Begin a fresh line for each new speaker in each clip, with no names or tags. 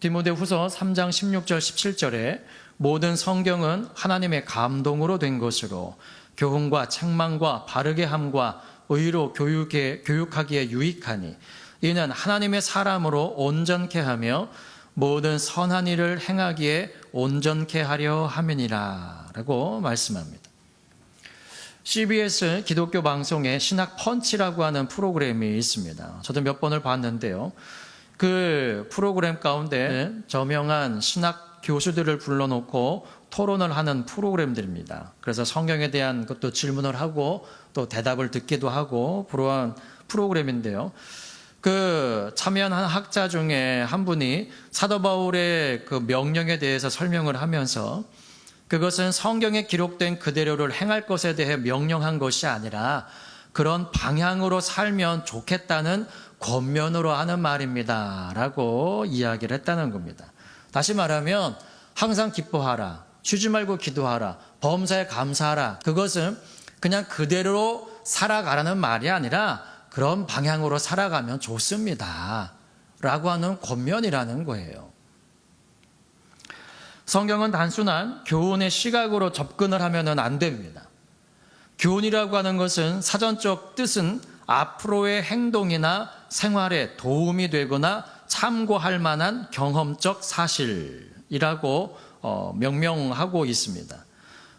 디모데후서 3장 16절 17절에 모든 성경은 하나님의 감동으로 된 것으로 교훈과 책망과 바르게 함과 의로 교육하기에 유익하니 이는 하나님의 사람으로 온전케 하며 모든 선한 일을 행하기에 온전케 하려 함이니라 라고 말씀합니다. CBS 기독교 방송에 신학 펀치라고 하는 프로그램이 있습니다. 저도 몇 번을 봤는데요. 그 프로그램 가운데 저명한 신학 교수들을 불러놓고 토론을 하는 프로그램들입니다. 그래서 성경에 대한 것도 질문을 하고 또 대답을 듣기도 하고 그러한 프로그램인데요. 그 참여한 학자 중에 한 분이 사도 바울의 그 명령에 대해서 설명을 하면서 그것은 성경에 기록된 그대로를 행할 것에 대해 명령한 것이 아니라 그런 방향으로 살면 좋겠다는 권면으로 하는 말입니다 라고 이야기를 했다는 겁니다. 다시 말하면 항상 기뻐하라, 쉬지 말고 기도하라, 범사에 감사하라, 그것은 그냥 그대로 살아가라는 말이 아니라 그런 방향으로 살아가면 좋습니다 라고 하는 권면이라는 거예요. 성경은 단순한 교훈의 시각으로 접근을 하면 안 됩니다. 교훈이라고 하는 것은 사전적 뜻은 앞으로의 행동이나 생활에 도움이 되거나 참고할 만한 경험적 사실이라고 명명하고 있습니다.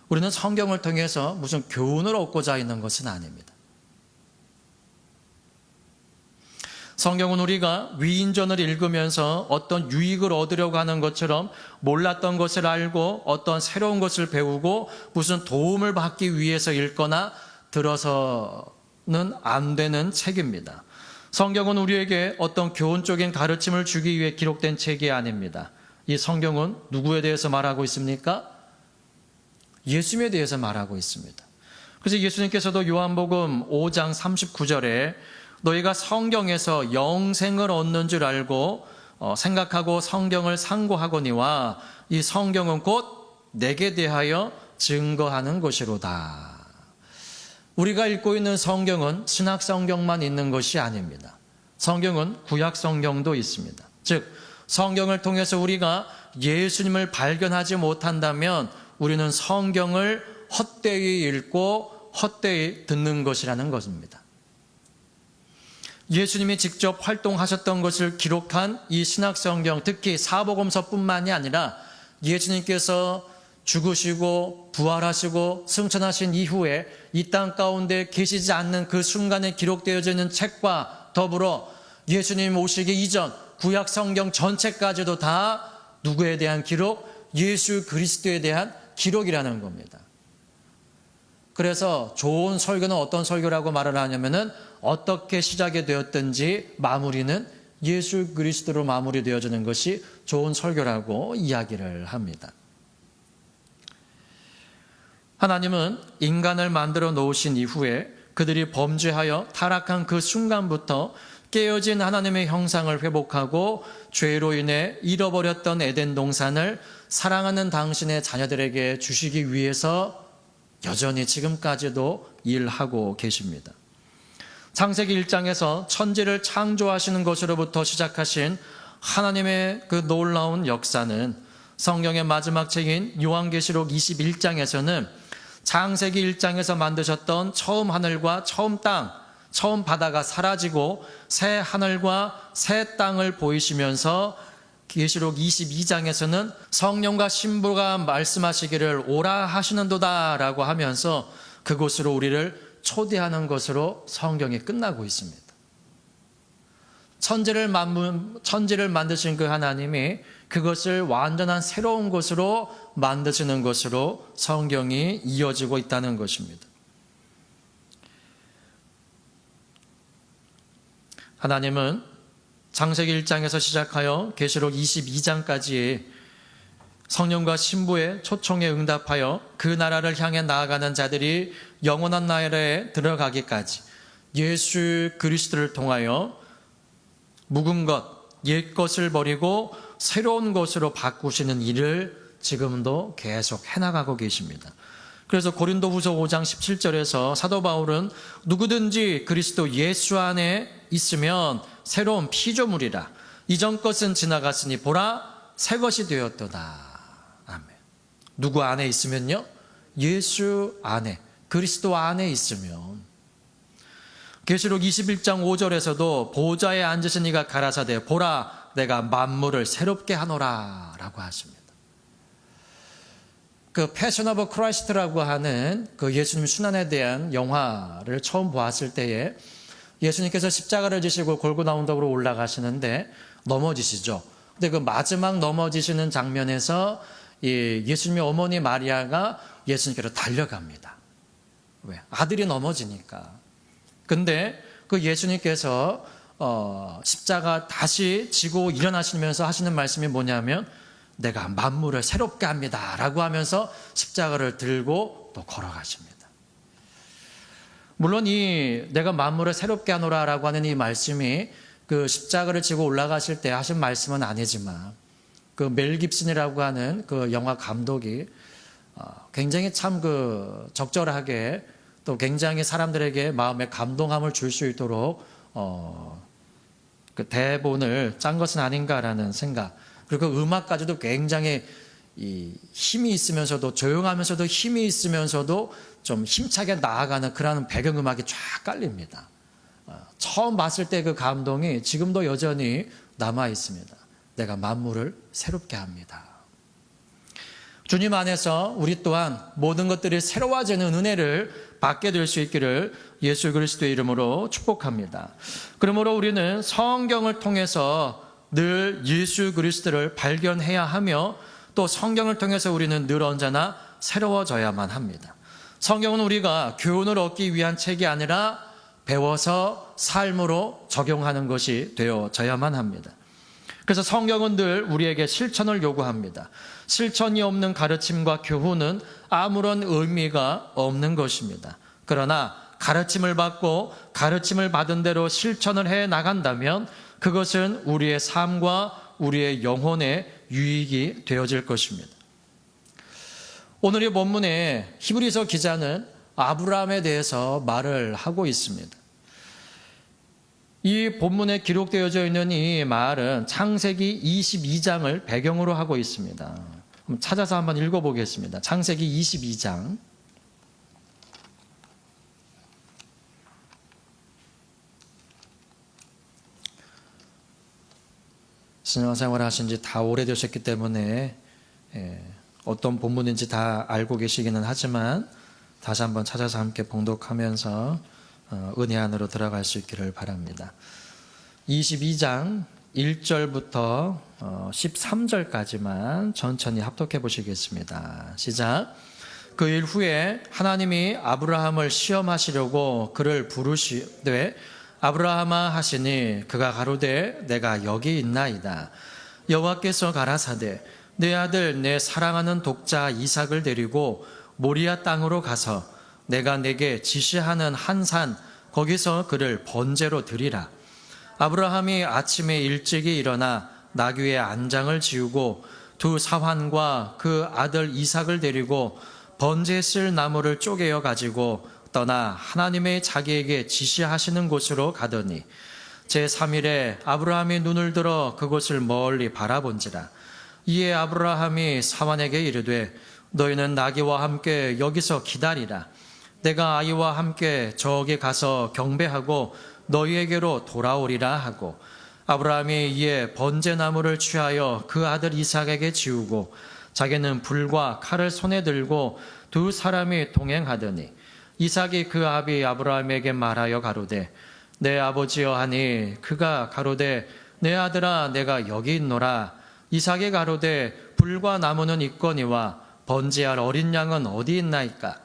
우리는 성경을 통해서 무슨 교훈을 얻고자 있는 것은 아닙니다. 성경은 우리가 위인전을 읽으면서 어떤 유익을 얻으려고 하는 것처럼 몰랐던 것을 알고 어떤 새로운 것을 배우고 무슨 도움을 받기 위해서 읽거나 들어서는 안 되는 책입니다. 성경은 우리에게 어떤 교훈적인 가르침을 주기 위해 기록된 책이 아닙니다. 이 성경은 누구에 대해서 말하고 있습니까? 예수님에 대해서 말하고 있습니다. 그래서 예수님께서도 요한복음 5장 39절에 너희가 성경에서 영생을 얻는 줄 알고 생각하고 성경을 상고하거니와 이 성경은 곧 내게 대하여 증거하는 것이로다. 우리가 읽고 있는 성경은 신약 성경만 있는 것이 아닙니다. 성경은 구약 성경도 있습니다. 즉 성경을 통해서 우리가 예수님을 발견하지 못한다면 우리는 성경을 헛되이 읽고 헛되이 듣는 것이라는 것입니다. 예수님이 직접 활동하셨던 것을 기록한 이 신약성경, 특히 사복음서뿐만이 아니라 예수님께서 죽으시고 부활하시고 승천하신 이후에 이 땅 가운데 계시지 않는 그 순간에 기록되어져 있는 책과 더불어 예수님 오시기 이전 구약성경 전체까지도 다 누구에 대한 기록? 예수 그리스도에 대한 기록이라는 겁니다. 그래서 좋은 설교는 어떤 설교라고 말을 하냐면은 어떻게 시작이 되었든지 마무리는 예수 그리스도로 마무리되어지는 것이 좋은 설교라고 이야기를 합니다. 하나님은 인간을 만들어 놓으신 이후에 그들이 범죄하여 타락한 그 순간부터 깨어진 하나님의 형상을 회복하고 죄로 인해 잃어버렸던 에덴 동산을 사랑하는 당신의 자녀들에게 주시기 위해서 여전히 지금까지도 일하고 계십니다. 창세기 1장에서 천지를 창조하시는 것으로부터 시작하신 하나님의 그 놀라운 역사는 성경의 마지막 책인 요한계시록 21장에서는 창세기 1장에서 만드셨던 처음 하늘과 처음 땅, 처음 바다가 사라지고 새 하늘과 새 땅을 보이시면서 계시록 22장에서는 성령과 신부가 말씀하시기를 오라 하시는도다 라고 하면서 그곳으로 우리를 초대하는 것으로 성경이 끝나고 있습니다. 천지를 만드신 그 하나님이 그것을 완전한 새로운 것으로 만드시는 것으로 성경이 이어지고 있다는 것입니다. 하나님은 창세기 1장에서 시작하여 계시록 22장까지 성령과 신부의 초청에 응답하여 그 나라를 향해 나아가는 자들이 영원한 나라에 들어가기까지 예수 그리스도를 통하여 묵은 것, 옛 것을 버리고 새로운 것으로 바꾸시는 일을 지금도 계속 해나가고 계십니다. 그래서 고린도후서 5장 17절에서 사도 바울은 누구든지 그리스도 예수 안에 있으면 새로운 피조물이라 이전 것은 지나갔으니 보라 새 것이 되었도다. 아멘. 누구 안에 있으면요? 예수 안에, 그리스도 안에 있으면. 계시록 21장 5절에서도 보좌에 앉으신 이가 가라사대 보라 내가 만물을 새롭게 하노라 라고 하십니다. 그 패션 오브 크라이스트라고 하는 그 예수님 순환에 대한 영화를 처음 보았을 때에 예수님께서 십자가를 지시고 골고다 언덕으로 올라가시는데 넘어지시죠. 근데 그 마지막 넘어지시는 장면에서 예수님의 어머니 마리아가 예수님께로 달려갑니다. 왜? 아들이 넘어지니까. 근데 그 예수님께서 십자가 다시 지고 일어나시면서 하시는 말씀이 뭐냐면 내가 만물을 새롭게 합니다 라고 하면서 십자가를 들고 또 걸어가십니다. 물론 이 내가 만물을 새롭게 하노라 라고 하는 이 말씀이 그 십자가를 지고 올라가실 때 하신 말씀은 아니지만 그 멜 깁슨이라고 하는 그 영화 감독이 굉장히 참 그 적절하게 또 굉장히 사람들에게 마음에 감동함을 줄 수 있도록 그 대본을 짠 것은 아닌가라는 생각. 그리고 그 음악까지도 굉장히 이 힘이 있으면서도 조용하면서도 힘이 있으면서도 좀 힘차게 나아가는 그런 배경음악이 쫙 깔립니다. 처음 봤을 때 그 감동이 지금도 여전히 남아 있습니다. 내가 만물을 새롭게 합니다. 주님 안에서 우리 또한 모든 것들이 새로워지는 은혜를 받게 될 수 있기를 예수 그리스도의 이름으로 축복합니다. 그러므로 우리는 성경을 통해서 늘 예수 그리스도를 발견해야 하며 또 성경을 통해서 우리는 늘 언제나 새로워져야만 합니다. 성경은 우리가 교훈을 얻기 위한 책이 아니라 배워서 삶으로 적용하는 것이 되어져야만 합니다. 그래서 성경은 늘 우리에게 실천을 요구합니다. 실천이 없는 가르침과 교훈은 아무런 의미가 없는 것입니다. 그러나 가르침을 받고 가르침을 받은 대로 실천을 해 나간다면 그것은 우리의 삶과 우리의 영혼의 유익이 되어질 것입니다. 오늘의 본문에 히브리서 기자는 아브라함에 대해서 말을 하고 있습니다. 이 본문에 기록되어져 있는 이 말은 창세기 22장을 배경으로 하고 있습니다. 찾아서 한번 읽어보겠습니다. 창세기 22장. 신앙생활 하신 지 다 오래되셨기 때문에 어떤 본문인지 다 알고 계시기는 하지만 다시 한번 찾아서 함께 봉독하면서 은혜 안으로 들어갈 수 있기를 바랍니다. 22장 1절부터 13절까지만 천천히 합독해 보시겠습니다. 시작. 그 일 후에 하나님이 아브라함을 시험하시려고 그를 부르시되 아브라함아 하시니 그가 가로되 내가 여기 있나이다. 여호와께서 가라사대 내 아들 내 사랑하는 독자 이삭을 데리고 모리아 땅으로 가서 내가 내게 지시하는 한 산 거기서 그를 번제로 드리라. 아브라함이 아침에 일찍이 일어나 나귀의 안장을 지우고 두 사환과 그 아들 이삭을 데리고 번제에 쓸 나무를 쪼개어 가지고 떠나 하나님의 자기에게 지시하시는 곳으로 가더니 제3일에 아브라함이 눈을 들어 그곳을 멀리 바라본지라. 이에 아브라함이 사환에게 이르되 너희는 나귀와 함께 여기서 기다리라. 내가 아이와 함께 저기 가서 경배하고 너희에게로 돌아오리라 하고 아브라함이 이에 번제나무를 취하여 그 아들 이삭에게 지우고 자기는 불과 칼을 손에 들고 두 사람이 동행하더니 이삭이 그 아비 아브라함에게 말하여 가로되 내 아버지여 하니 그가 가로되 내 아들아 내가 여기 있노라. 이삭이 가로되 불과 나무는 있거니와 번제할 어린 양은 어디 있나이까.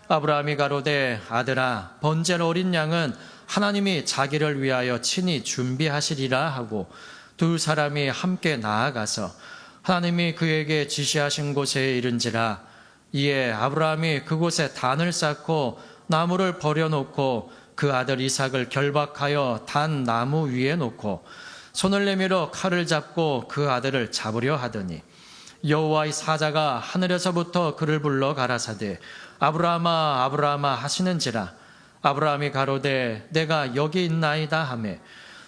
아브라함이 가로되 아들아 번제할 어린 양은 하나님이 자기를 위하여 친히 준비하시리라 하고 두 사람이 함께 나아가서 하나님이 그에게 지시하신 곳에 이른지라. 이에 아브라함이 그곳에 단을 쌓고 나무를 버려놓고 그 아들 이삭을 결박하여 단 나무 위에 놓고 손을 내밀어 칼을 잡고 그 아들을 잡으려 하더니 여호와의 사자가 하늘에서부터 그를 불러 가라사대 아브라함아 아브라함아 하시는지라. 아브라함이 가로되 내가 여기 있나이다 하매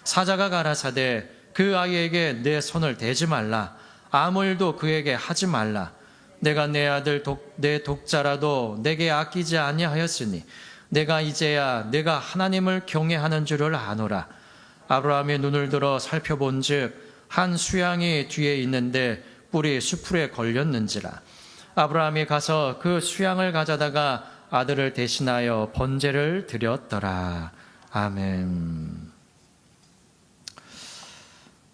사자가 가라사대 그 아이에게 내 손을 대지 말라. 아무 일도 그에게 하지 말라. 내가 내 아들 내 독자라도 내게 아끼지 아니하였으니 내가 이제야 내가 하나님을 경외하는 줄을 아노라. 아브라함이 눈을 들어 살펴본즉 한 수양이 뒤에 있는데 뿔이 수풀에 걸렸는지라. 아브라함이 가서 그 수양을 가져다가 아들을 대신하여 번제를 드렸더라. 아멘.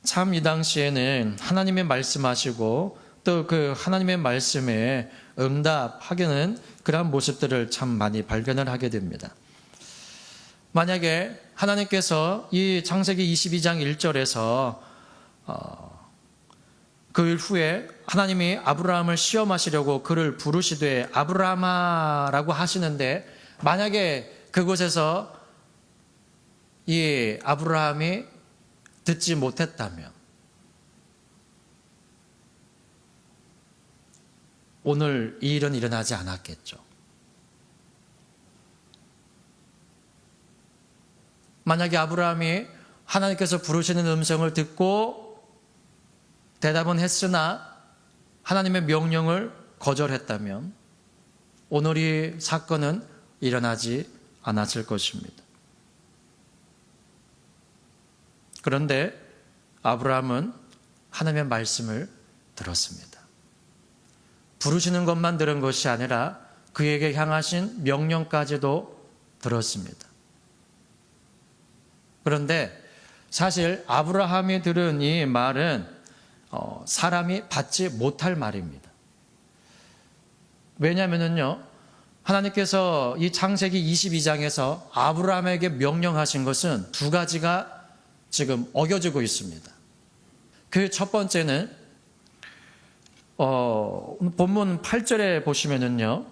참 이 당시에는 하나님의 말씀하시고 또 그 하나님의 말씀에 응답하게는 그러한 모습들을 참 많이 발견을 하게 됩니다. 만약에 하나님께서 이 창세기 22장 1절에서 그 일 후에 하나님이 아브라함을 시험하시려고 그를 부르시되 아브라함아라고 하시는데, 만약에 그곳에서 이 아브라함이 듣지 못했다면 오늘 이 일은 일어나지 않았겠죠. 만약에 아브라함이 하나님께서 부르시는 음성을 듣고 대답은 했으나 하나님의 명령을 거절했다면 오늘 이 사건은 일어나지 않았을 것입니다. 그런데 아브라함은 하나님의 말씀을 들었습니다. 부르시는 것만 들은 것이 아니라 그에게 향하신 명령까지도 들었습니다. 그런데 사실 아브라함이 들은 이 말은 사람이 받지 못할 말입니다. 왜냐하면요, 하나님께서 이 창세기 22장에서 아브라함에게 명령하신 것은 두 가지가 지금 어겨지고 있습니다. 그 첫 번째는 본문 8절에 보시면은요,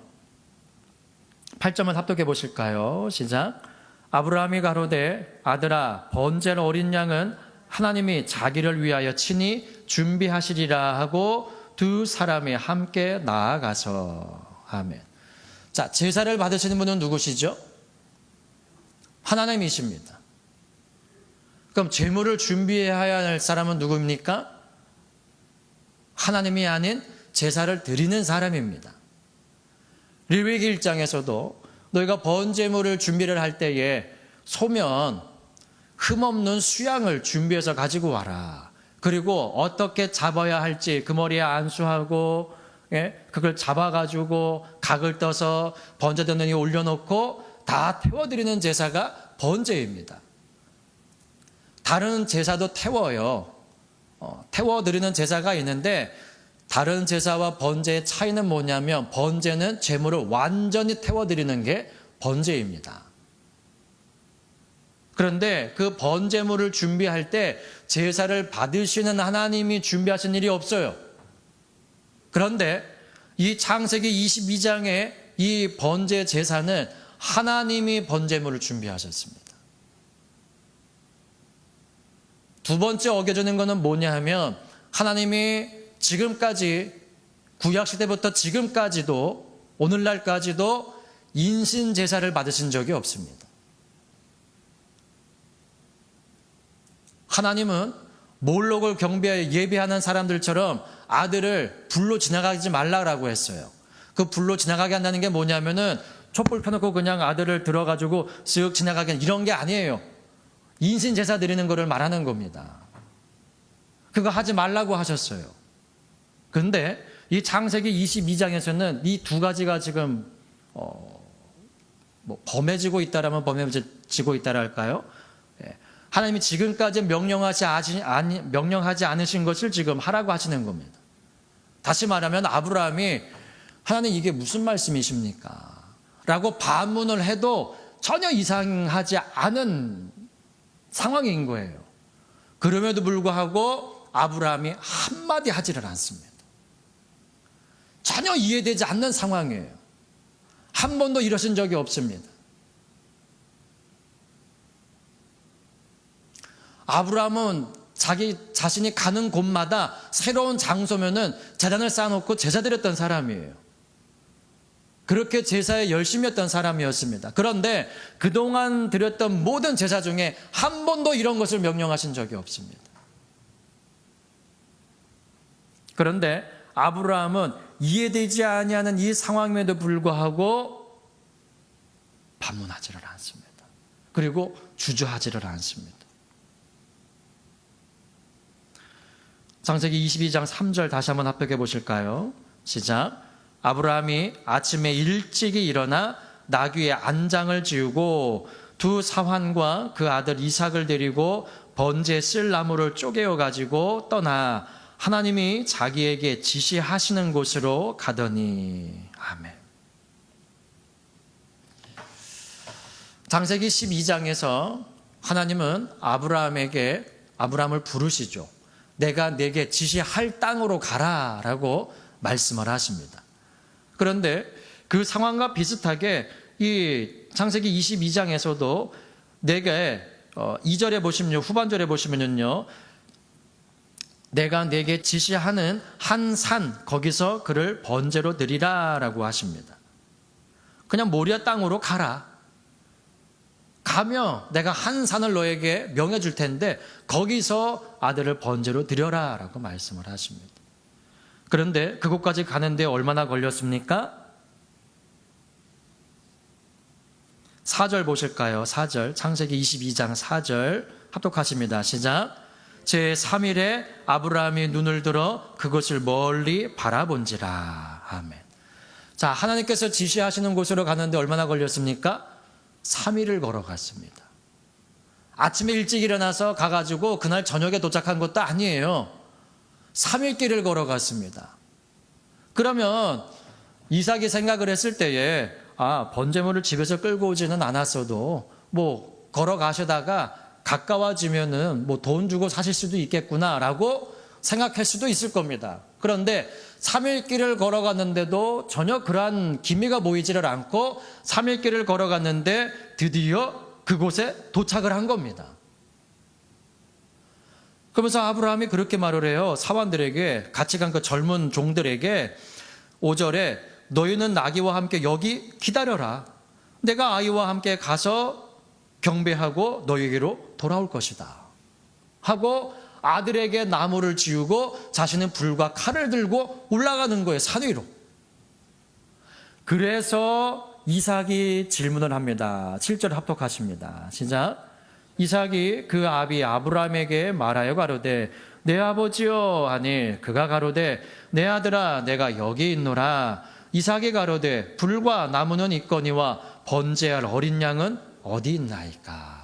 8절만 합독해 보실까요? 시작. 아브라함이 가로되 아들아 번제로 어린 양은 하나님이 자기를 위하여 친히 준비하시리라 하고 두 사람이 함께 나아가서. 아멘. 자, 제사를 받으시는 분은 누구시죠? 하나님이십니다. 그럼 제물을 준비해야 할 사람은 누구입니까? 하나님이 아닌 제사를 드리는 사람입니다. 레위기 1장에서도 너희가 번제물을 준비를 할 때에 소면 흠없는 수양을 준비해서 가지고 와라. 그리고 어떻게 잡아야 할지 그 머리에 안수하고 그걸 잡아가지고 각을 떠서 번제되는 데 올려놓고 다 태워드리는 제사가 번제입니다. 다른 제사도 태워요. 태워드리는 제사가 있는데 다른 제사와 번제의 차이는 뭐냐면 번제는 제물을 완전히 태워드리는 게 번제입니다. 그런데 그 번제물을 준비할 때 제사를 받으시는 하나님이 준비하신 일이 없어요. 그런데 이 창세기 22장의 이 번제 제사는 하나님이 번제물을 준비하셨습니다. 두 번째 어겨지는 것은 뭐냐 하면 하나님이 지금까지 구약시대부터 지금까지도 오늘날까지도 인신제사를 받으신 적이 없습니다. 하나님은 몰록을 경배하여 예배하는 사람들처럼 아들을 불로 지나가지 말라고 했어요. 그 불로 지나가게 한다는 게 뭐냐면은 촛불 켜놓고 그냥 아들을 들어가지고 쓱 지나가게 이런 게 아니에요. 인신 제사 드리는 거를 말하는 겁니다. 그거 하지 말라고 하셨어요. 그런데 이 창세기 22장에서는 이 두 가지가 지금 범해지고 있다라면 범해지고 있다라 할까요? 하나님이 지금까지 명령하지 않으신 것을 지금 하라고 하시는 겁니다. 다시 말하면 아브라함이 하나님 이게 무슨 말씀이십니까? 라고 반문을 해도 전혀 이상하지 않은 상황인 거예요. 그럼에도 불구하고 아브라함이 한마디 하지를 않습니다. 전혀 이해되지 않는 상황이에요. 한 번도 이러신 적이 없습니다. 아브라함은 자기 자신이 가는 곳마다 새로운 장소면은 제단을 쌓아놓고 제사 드렸던 사람이에요. 그렇게 제사에 열심히 했던 사람이었습니다. 그런데 그동안 드렸던 모든 제사 중에 한 번도 이런 것을 명령하신 적이 없습니다. 그런데 아브라함은 이해되지 아니하는 이 상황임에도 불구하고 반문하지를 않습니다. 그리고 주저하지를 않습니다. 창세기 22장 3절 다시 한번 합독해 보실까요? 시작. 아브라함이 아침에 일찍이 일어나 나귀의 안장을 지우고 두 사환과 그 아들 이삭을 데리고 번제에 쓸 나무를 쪼개어 가지고 떠나 하나님이 자기에게 지시하시는 곳으로 가더니. 아멘. 창세기 12장에서 하나님은 아브라함을 부르시죠. 내가 내게 지시할 땅으로 가라라고 말씀을 하십니다. 그런데 그 상황과 비슷하게 이 창세기 22장에서도 내게 2절에 보시면요, 후반절에 보시면요, 내가 내게 지시하는 한 산 거기서 그를 번제로 드리라라고 하십니다. 그냥 모리아 땅으로 가라. 가면 내가 한 산을 너에게 명해줄 텐데 거기서 아들을 번제로 드려라라고 말씀을 하십니다. 그런데 그곳까지 가는데 얼마나 걸렸습니까? 4절 보실까요? 4절, 창세기 22장 4절 합독하십니다. 시작. 제3일에 아브라함이 눈을 들어 그곳을 멀리 바라본지라. 아멘. 자, 하나님께서 지시하시는 곳으로 가는데 얼마나 걸렸습니까? 3일을 걸어갔습니다. 아침에 일찍 일어나서 가가지고 그날 저녁에 도착한 것도 아니에요. 3일 길을 걸어갔습니다. 그러면 이삭이 생각을 했을 때에 번제물을 집에서 끌고 오지는 않았어도 뭐 걸어가시다가 가까워지면은 뭐 돈 주고 사실 수도 있겠구나라고 생각할 수도 있을 겁니다. 그런데 3일 길을 걸어갔는데도 전혀 그러한 기미가 보이지를 않고 3일 길을 걸어갔는데 드디어 그곳에 도착을 한 겁니다. 그러면서 아브라함이 그렇게 말을 해요. 사환들에게, 같이 간 그 젊은 종들에게 5절에 너희는 나귀와 함께 여기 기다려라. 내가 아이와 함께 가서 경배하고 너희에게로 돌아올 것이다. 하고 아들에게 나무를 지우고 자신은 불과 칼을 들고 올라가는 거예요. 산 위로. 그래서 이삭이 질문을 합니다. 7절 합독하십니다. 시작. 이삭이 그 아비 아브라함에게 말하여 가로되 내 아버지여 하니 그가 가로되 내 아들아 내가 여기 있노라. 이삭이 가로되 불과 나무는 있거니와 번제할 어린 양은 어디 있나이까.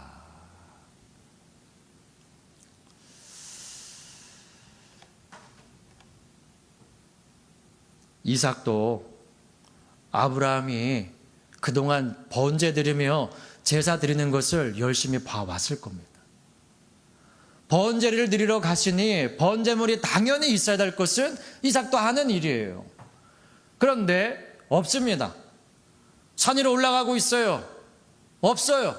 이삭도 아브라함이 그동안 번제 드리며 제사 드리는 것을 열심히 봐왔을 겁니다. 번제를 드리러 갔으니 번제물이 당연히 있어야 될 것은 이삭도 하는 일이에요. 그런데 없습니다. 산 위로 올라가고 있어요. 없어요.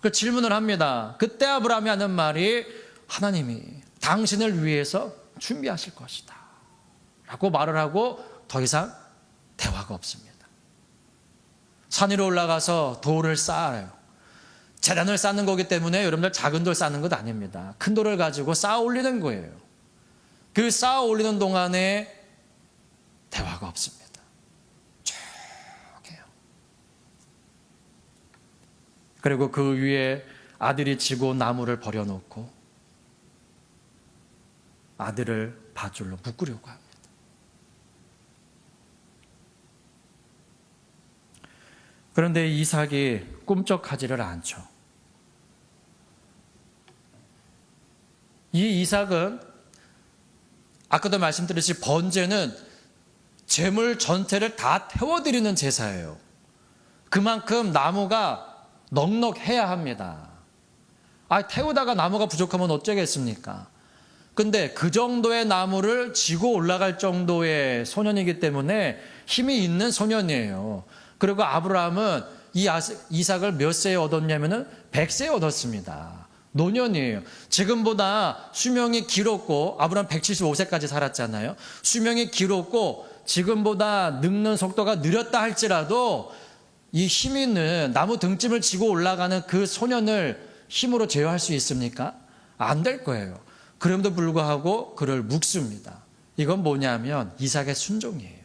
그 질문을 합니다. 그때 아브라함이 하는 말이 하나님이 당신을 위해서 준비하실 것이다 라고 말을 하고 더 이상 대화가 없습니다. 산 위로 올라가서 돌을 쌓아요. 제단을 쌓는 거기 때문에 여러분들 작은 돌 쌓는 것 아닙니다. 큰 돌을 가지고 쌓아 올리는 거예요. 그 쌓아 올리는 동안에 대화가 없습니다. 조용해요. 그리고 그 위에 아들이 지고 나무를 버려놓고 아들을 밧줄로 묶으려고 합니다. 그런데 이삭이 꿈쩍하지를 않죠. 이 이삭은 아까도 말씀드렸듯이 번제는 제물 전체를 다 태워드리는 제사예요. 그만큼 나무가 넉넉해야 합니다. 태우다가 나무가 부족하면 어쩌겠습니까? 근데 그 정도의 나무를 지고 올라갈 정도의 소년이기 때문에 힘이 있는 소년이에요. 그리고 아브라함은 이 이삭을 몇 세에 얻었냐면은 100세에 얻었습니다. 노년이에요. 지금보다 수명이 길었고, 아브라함 175세까지 살았잖아요. 수명이 길었고 지금보다 늙는 속도가 느렸다 할지라도 이 힘 있는 나무 등짐을 지고 올라가는 그 소년을 힘으로 제어할 수 있습니까? 안 될 거예요. 그럼에도 불구하고 그를 묶습니다. 이건 뭐냐면 이삭의 순종이에요.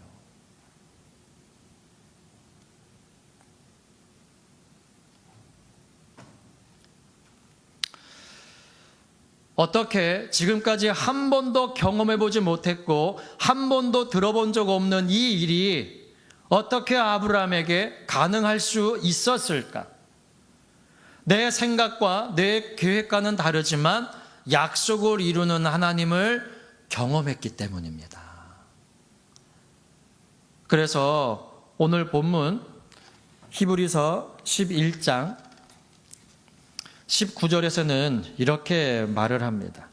어떻게 지금까지 한 번도 경험해보지 못했고 한 번도 들어본 적 없는 이 일이 어떻게 아브라함에게 가능할 수 있었을까? 내 생각과 내 계획과는 다르지만 약속을 이루는 하나님을 경험했기 때문입니다. 그래서 오늘 본문 히브리서 11장 19절에서는 이렇게 말을 합니다.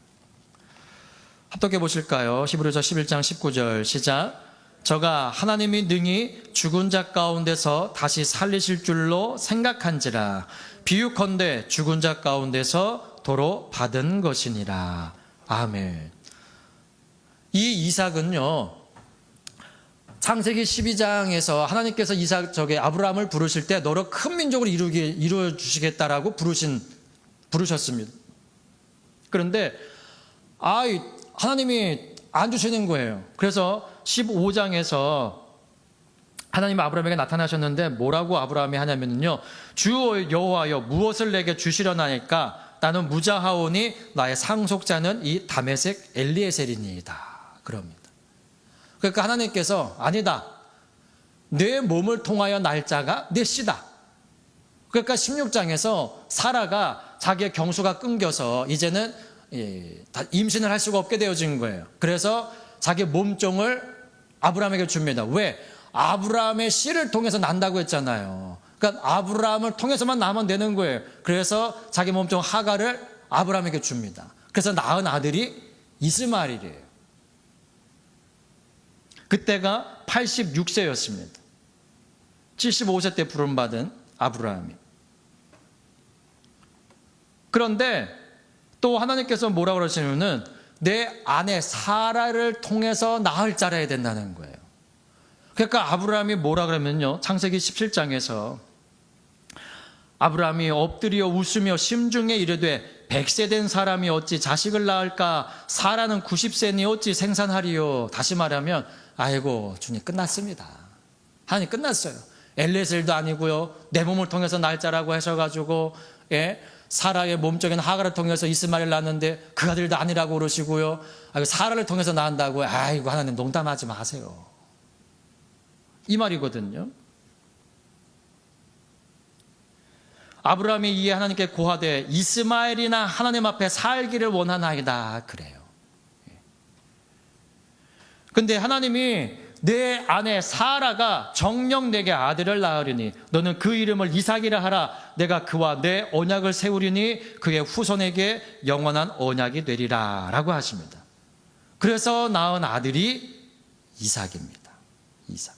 합독해 보실까요? 히브리서 11장 19절 시작. 저가 하나님이 능히 죽은 자 가운데서 다시 살리실 줄로 생각한지라 비유컨대 죽은 자 가운데서 도로 받은 것이니라. 아멘. 이 이삭은요, 창세기 12장에서 하나님께서 아브라함을 부르실 때 너를 큰 민족으로 이루어 주시겠다라고 부르셨습니다. 그런데 하나님이 안 주시는 거예요. 그래서 15장에서 하나님이 아브라함에게 나타나셨는데 뭐라고 아브라함이 하냐면요, 주 여호와여 무엇을 내게 주시려나니까 나는 무자하오니 나의 상속자는 이 다메섹 엘리에셀이니이다 그럽니다. 그러니까 하나님께서 아니다, 내 몸을 통하여 날 자가 내 씨다. 그러니까 16장에서 사라가 자기의 경수가 끊겨서 이제는 임신을 할 수가 없게 되어진 거예요. 그래서 자기 몸종을 아브라함에게 줍니다. 왜? 아브라함의 씨를 통해서 난다고 했잖아요. 그러니까 아브라함을 통해서만 나면 되는 거예요. 그래서 자기 몸종 하가를 아브라함에게 줍니다. 그래서 낳은 아들이 이스마엘이에요. 그때가 86세였습니다. 75세 때 부름받은 아브라함이. 그런데 또 하나님께서 뭐라고 그러시냐면은 내 아내 사라를 통해서 낳을 자라야 된다는 거예요. 그러니까 아브라함이 뭐라 그러면요, 창세기 17장에서 아브라함이 엎드려 웃으며 심중에 이르되 100세 된 사람이 어찌 자식을 낳을까? 사라는 90세니 어찌 생산하리요? 다시 말하면 아이고 주님 끝났습니다. 하나님 끝났어요. 엘리에셀도 아니고요, 내 몸을 통해서 날 자라고 하셔가지고 사라의 몸적인 하가를 통해서 이스마엘 낳았는데 그 아들도 아니라고 그러시고요, 사라를 통해서 낳는다고요. 아이고 하나님 농담하지 마세요. 이 말이거든요. 아브라함이 이에 하나님께 고하되 이스마엘이나 하나님 앞에 살기를 원하나이다 그래요. 근데 하나님이 내 아내 사라가 정녕 내게 아들을 낳으리니 너는 그 이름을 이삭이라 하라. 내가 그와 내 언약을 세우리니 그의 후손에게 영원한 언약이 되리라 라고 하십니다. 그래서 낳은 아들이 이삭입니다. 이삭.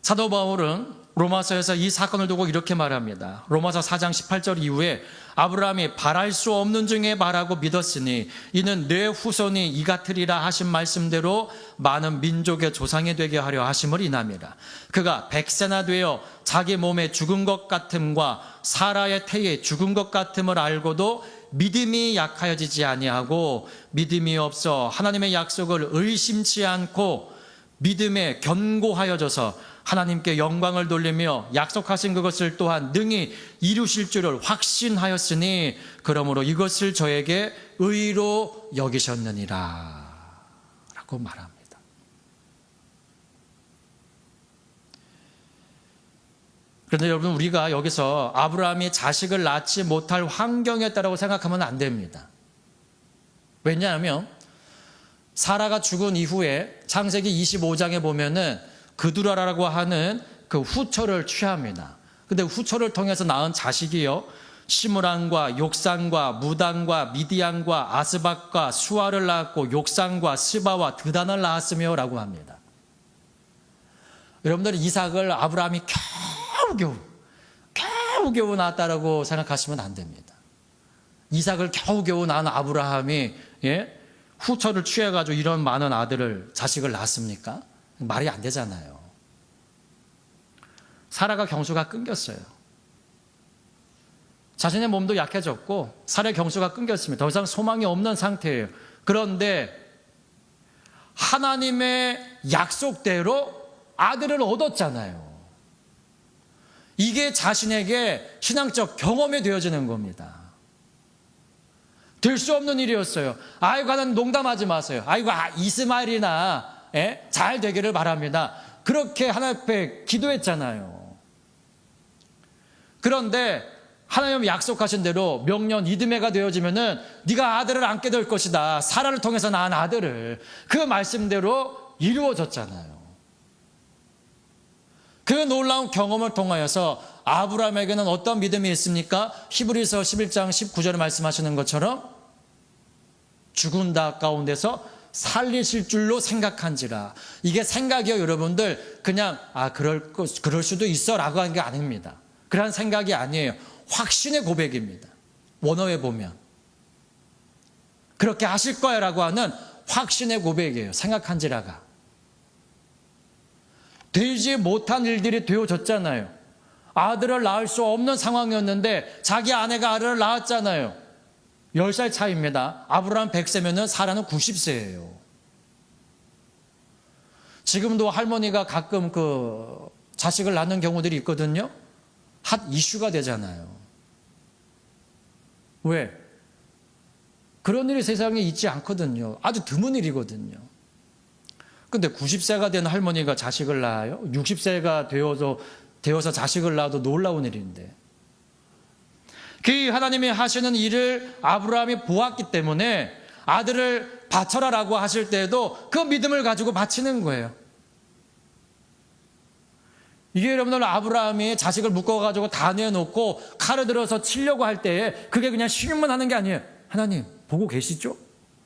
사도 바울은 로마서에서 이 사건을 두고 이렇게 말합니다. 로마서 4장 18절 이후에 아브라함이 바랄 수 없는 중에 바라고 믿었으니 이는 내 후손이 이 같으리라 하신 말씀대로 많은 민족의 조상이 되게 하려 하심을 인함이라. 그가 100세나 되어 자기 몸에 죽은 것 같음과 사라의 태에 죽은 것 같음을 알고도 믿음이 약하여지지 아니하고 믿음이 없어 하나님의 약속을 의심치 않고 믿음에 견고하여져서 하나님께 영광을 돌리며 약속하신 그것을 또한 능히 이루실 줄을 확신하였으니 그러므로 이것을 저에게 의로 여기셨느니라 라고 말합니다. 그런데 여러분, 우리가 여기서 아브라함이 자식을 낳지 못할 환경이었다고 생각하면 안 됩니다. 왜냐하면 사라가 죽은 이후에 창세기 25장에 보면은 그두라라고 하는 그 후처를 취합니다. 근데 후처를 통해서 낳은 자식이요, 시므란과 욕산과 무단과 미디안과 아스박과 수아를 낳았고 욕산과 스바와 드단을 낳았으며 라고 합니다. 여러분들 이삭을 아브라함이 겨우겨우 낳았다라고 생각하시면 안 됩니다. 이삭을 겨우겨우 낳은 아브라함이 후처를 취해가지고 이런 많은 자식을 낳았습니까? 말이 안 되잖아요. 사라가 경수가 끊겼어요. 자신의 몸도 약해졌고 살의 경수가 끊겼습니다. 더 이상 소망이 없는 상태예요. 그런데 하나님의 약속대로 아들을 얻었잖아요. 이게 자신에게 신앙적 경험이 되어지는 겁니다. 될 수 없는 일이었어요. 아이고, 하나님 농담하지 마세요. 아이고, 이스마엘이나 잘 되기를 바랍니다. 그렇게 하나님 앞에 기도했잖아요. 그런데 하나님 약속하신 대로 명년 이듬해가 되어지면은 네가 아들을 안게 될 것이다. 사라를 통해서 낳은 아들을. 그 말씀대로 이루어졌잖아요. 그 놀라운 경험을 통하여서 아브라함에게는 어떤 믿음이 있습니까? 히브리서 11장 19절에 말씀하시는 것처럼 죽은 자 가운데서 살리실 줄로 생각한지라. 이게 생각이요, 여러분들. 그냥 그럴 수도 있어라고 하는 게 아닙니다. 그런 생각이 아니에요. 확신의 고백입니다. 원어에 보면 그렇게 하실 거야라고 하는 확신의 고백이에요. 생각한지라가. 되지 못한 일들이 되어졌잖아요. 아들을 낳을 수 없는 상황이었는데 자기 아내가 아들을 낳았잖아요. 10살 차이입니다. 아브라함 100세면 사라는 90세예요. 지금도 할머니가 가끔 자식을 낳는 경우들이 있거든요. 핫 이슈가 되잖아요. 왜? 그런 일이 세상에 있지 않거든요. 아주 드문 일이거든요. 근데 90세가 된 할머니가 자식을 낳아요? 60세가 되어서 자식을 낳아도 놀라운 일인데. 그 하나님이 하시는 일을 아브라함이 보았기 때문에 아들을 바쳐라라고 하실 때에도 그 믿음을 가지고 바치는 거예요. 이게 여러분들 아브라함이 자식을 묶어가지고 다 내놓고 칼을 들어서 치려고 할 때에 그게 그냥 쉬움만 하는 게 아니에요. 하나님 보고 계시죠?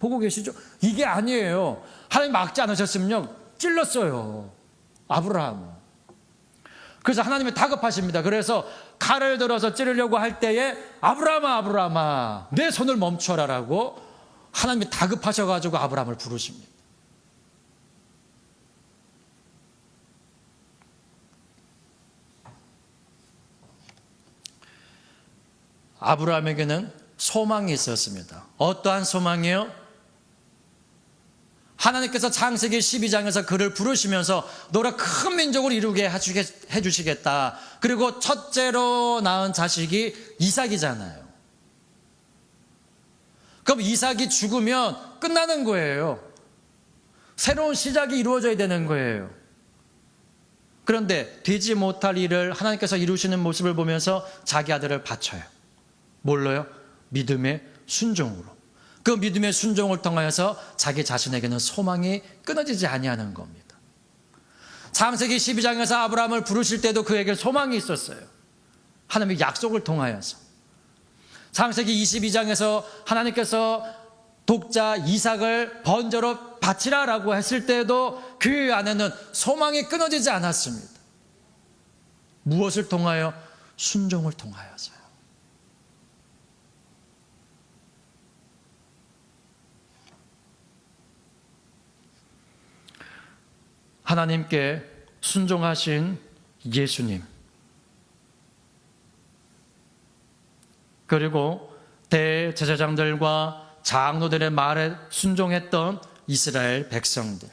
보고 계시죠? 이게 아니에요. 하나님 막지 않으셨으면 찔렀어요. 아브라함. 그래서 하나님이 다급하십니다. 그래서 칼을 들어서 찌르려고 할 때에 아브라함아 내 손을 멈춰라라고 하나님이 다급하셔가지고 아브라함을 부르십니다. 아브라함에게는 소망이 있었습니다. 어떠한 소망이요? 하나님께서 창세기 12장에서 그를 부르시면서 너를 큰 민족을 이루게 해주시겠다. 그리고 첫째로 낳은 자식이 이삭이잖아요. 그럼 이삭이 죽으면 끝나는 거예요. 새로운 시작이 이루어져야 되는 거예요. 그런데 되지 못할 일을 하나님께서 이루시는 모습을 보면서 자기 아들을 바쳐요. 뭘로요? 믿음의 순종으로. 그 믿음의 순종을 통하여서 자기 자신에게는 소망이 끊어지지 아니하는 겁니다. 창세기 12장에서 아브라함을 부르실 때도 그에게 소망이 있었어요. 하나님의 약속을 통하여서. 창세기 22장에서 하나님께서 독자 이삭을 번제로 바치라라고 했을 때도 그 안에는 소망이 끊어지지 않았습니다. 무엇을 통하여? 순종을 통하여서요. 하나님께 순종하신 예수님, 그리고 대제사장들과 장로들의 말에 순종했던 이스라엘 백성들,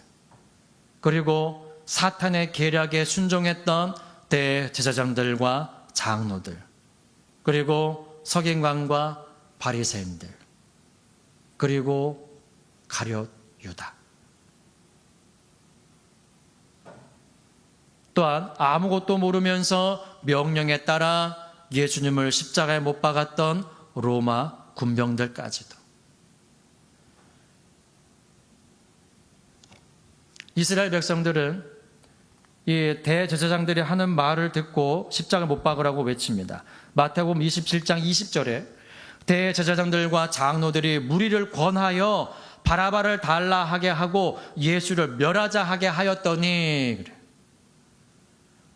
그리고 사탄의 계략에 순종했던 대제사장들과 장로들, 그리고 서기관과 바리새인들, 그리고 가룟 유다. 또한 아무것도 모르면서 명령에 따라 예수님을 십자가에 못 박았던 로마 군병들까지도. 이스라엘 백성들은 이 대제사장들이 하는 말을 듣고 십자가에 못 박으라고 외칩니다. 마태복음 27장 20절에 대제사장들과 장로들이 무리를 권하여 바라바를 달라 하게 하고 예수를 멸하자 하게 하였더니, 그래.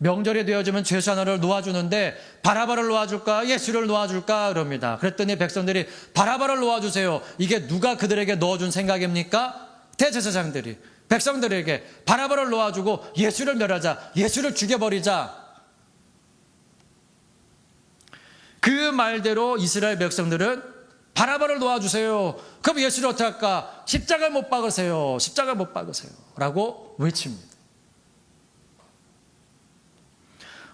명절이 되어지면 죄수 하나를 놓아주는데 바라바를 놓아줄까 예수를 놓아줄까 그럽니다. 그랬더니 백성들이 바라바를 놓아주세요. 이게 누가 그들에게 넣어준 생각입니까? 대제사장들이 백성들에게 바라바를 놓아주고 예수를 멸하자, 예수를 죽여버리자. 그 말대로 이스라엘 백성들은 바라바를 놓아주세요. 그럼 예수를 어떻게 할까? 십자가를 못 박으세요. 십자가를 못 박으세요. 라고 외칩니다.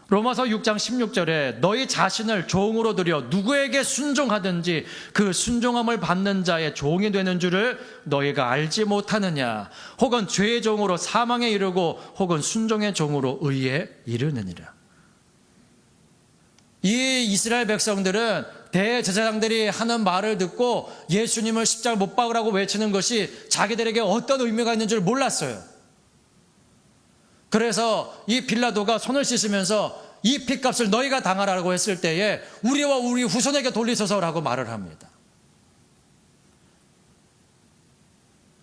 로마서 6장 16절에 너희 자신을 종으로 들여 누구에게 순종하든지 그 순종함을 받는 자의 종이 되는 줄을 너희가 알지 못하느냐. 혹은 죄의 종으로 사망에 이르고 혹은 순종의 종으로 의에 이르느니라. 이 이스라엘 백성들은 대제사장들이 하는 말을 듣고 예수님을 십자가에 못 박으라고 외치는 것이 자기들에게 어떤 의미가 있는 줄 몰랐어요. 그래서 이 빌라도가 손을 씻으면서 이 핏값을 너희가 당하라고 했을 때에 우리와 우리 후손에게 돌리소서라고 말을 합니다.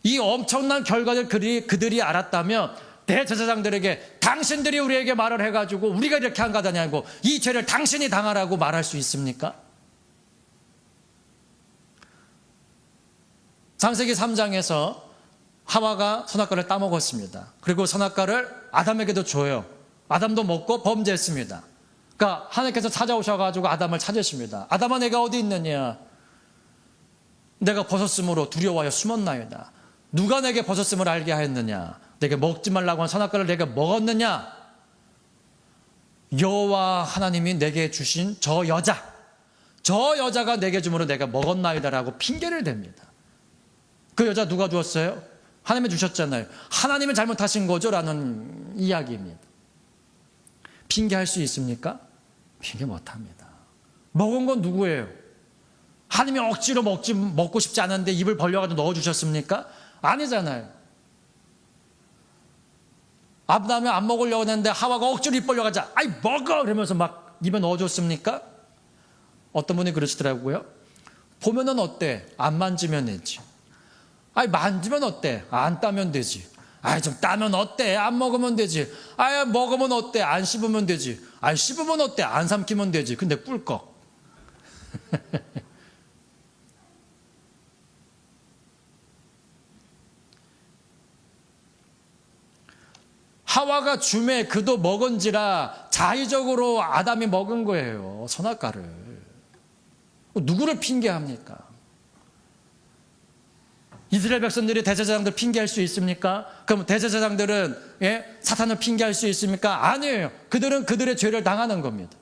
이 엄청난 결과를 그들이 알았다면 대제사장들에게 당신들이 우리에게 말을 해가지고 우리가 이렇게 한 거다냐고 이 죄를 당신이 당하라고 말할 수 있습니까? 창세기 3장에서 하와가 선악과를 따먹었습니다. 그리고 선악과를 아담에게도 줘요. 아담도 먹고 범죄했습니다. 그러니까 하나님께서 찾아오셔가지고 아담을 찾으십니다. 아담아 내가 어디 있느냐? 내가 벗었으므로 두려워하여 숨었나이다. 누가 내게 벗었음을 알게 하였느냐? 내게 먹지 말라고 한 선악과를 내가 먹었느냐? 여호와 하나님이 내게 주신 저 여자가 내게 주므로 내가 먹었나이다라고 핑계를 댑니다. 그 여자 누가 주었어요? 하나님이 주셨잖아요. 하나님이 잘못하신 거죠? 라는 이야기입니다. 핑계할 수 있습니까? 핑계 못합니다. 먹은 건 누구예요? 하나님이 억지로 먹고 싶지 않은데 입을 벌려가지고 넣어주셨습니까? 아니잖아요. 아담이 안 먹으려고 했는데 하와가 억지로 입 벌려가자 아이 먹어! 그러면서 막 입에 넣어줬습니까? 어떤 분이 그러시더라고요. 보면은 어때? 안 만지면 되지. 아이 만지면 어때? 안 따면 되지. 아이 좀 따면 어때? 안 먹으면 되지. 아이 먹으면 어때? 안 씹으면 되지. 아이 씹으면 어때? 안 삼키면 되지. 근데 꿀꺽. 하와가 주매 그도 먹은지라 자의적으로 아담이 먹은 거예요. 선악과를. 누구를 핑계합니까? 이스라엘 백성들이 대제사장들 핑계할 수 있습니까? 그럼 대제사장들은 사탄을 핑계할 수 있습니까? 아니에요. 그들은 그들의 죄를 당하는 겁니다.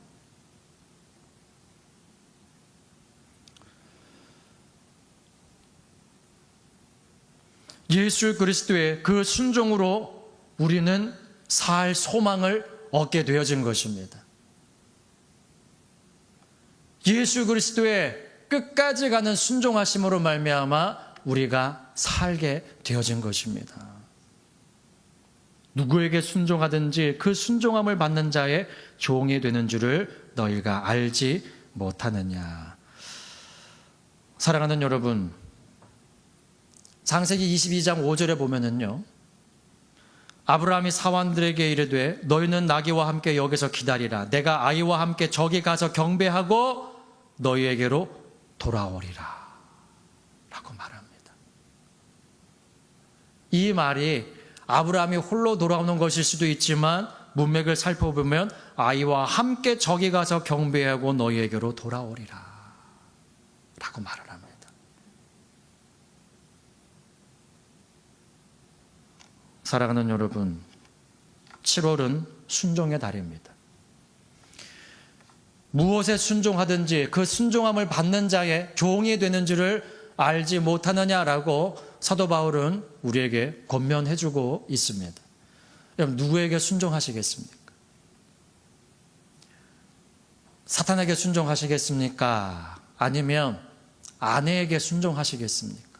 예수 그리스도의 그 순종으로 우리는 살 소망을 얻게 되어진 것입니다. 예수 그리스도의 끝까지 가는 순종하심으로 말미암아 우리가 살게 되어진 것입니다. 누구에게 순종하든지 그 순종함을 받는 자의 종이 되는 줄을 너희가 알지 못하느냐. 사랑하는 여러분, 창세기 22장 5절에 보면은요, 아브라함이 사환들에게 이르되 너희는 나귀와 함께 여기서 기다리라. 내가 아이와 함께 저기 가서 경배하고 너희에게로 돌아오리라 라고 말합니다. 이 말이 아브라함이 홀로 돌아오는 것일 수도 있지만 문맥을 살펴보면 아이와 함께 저기 가서 경배하고 너희에게로 돌아오리라 라고 말을 합니다. 사랑하는 여러분, 7월은 순종의 달입니다. 무엇에 순종하든지 그 순종함을 받는 자의 종이 되는 줄을 알지 못하느냐라고 사도 바울은 우리에게 권면해주고 있습니다. 여러분, 누구에게 순종하시겠습니까? 사탄에게 순종하시겠습니까? 아니면 아내에게 순종하시겠습니까?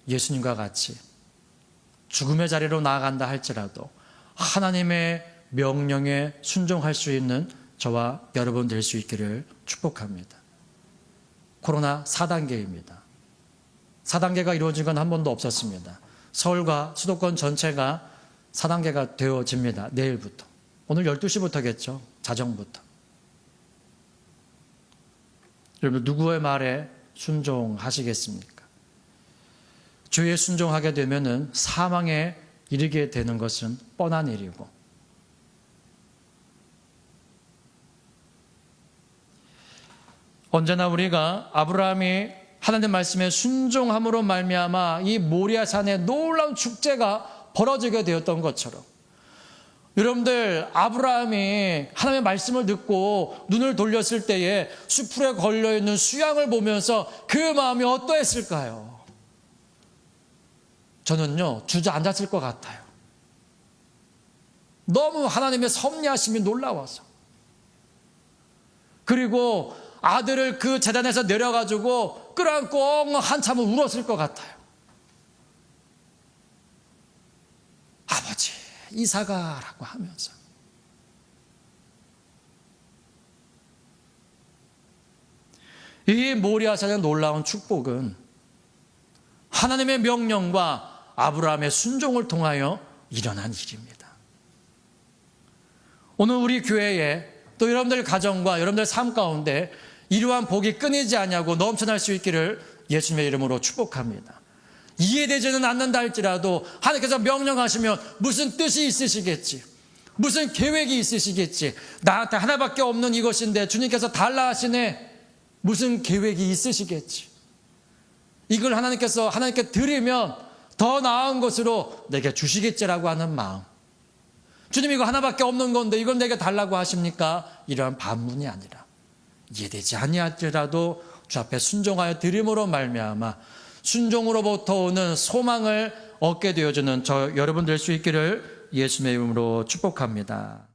예수님과 같이 죽음의 자리로 나아간다 할지라도 하나님의 명령에 순종할 수 있는 저와 여러분 될 수 있기를 축복합니다. 코로나 4단계입니다. 4단계가 이루어진 건 한 번도 없었습니다. 서울과 수도권 전체가 4단계가 되어집니다. 내일부터. 오늘 12시부터겠죠. 자정부터. 여러분, 누구의 말에 순종하시겠습니까? 죄에 순종하게 되면은 사망에 이르게 되는 것은 뻔한 일이고 언제나 우리가 아브라함이 하나님 말씀에 순종함으로 말미암아 이 모리아 산에 놀라운 축제가 벌어지게 되었던 것처럼, 여러분들 아브라함이 하나님의 말씀을 듣고 눈을 돌렸을 때에 수풀에 걸려있는 수양을 보면서 그 마음이 어떠했을까요? 저는요, 주저앉았을 것 같아요. 너무 하나님의 섭리하심이 놀라워서. 그리고 아들을 그 제단에서 내려가지고 끌어안고 한참을 울었을 것 같아요. 아버지 이삭아라고 하면서. 이 모리아산의 놀라운 축복은 하나님의 명령과 아브라함의 순종을 통하여 일어난 일입니다. 오늘 우리 교회에 또 여러분들 가정과 여러분들 삶 가운데 이러한 복이 끊이지 않냐고 넘쳐날 수 있기를 예수님의 이름으로 축복합니다. 이해되지는 않는다 할지라도 하나님께서 명령하시면 무슨 뜻이 있으시겠지, 무슨 계획이 있으시겠지, 나한테 하나밖에 없는 이것인데 주님께서 달라 하시네, 무슨 계획이 있으시겠지. 이걸 하나님께 드리면 더 나은 것으로 내게 주시겠지라고 하는 마음. 주님 이거 하나밖에 없는 건데 이건 내게 달라고 하십니까? 이러한 반문이 아니라 이해되지 아니할지라도 주 앞에 순종하여 드림으로 말미암아 순종으로부터 오는 소망을 얻게 되어주는 저 여러분 될 수 있기를 예수님의 이름으로 축복합니다.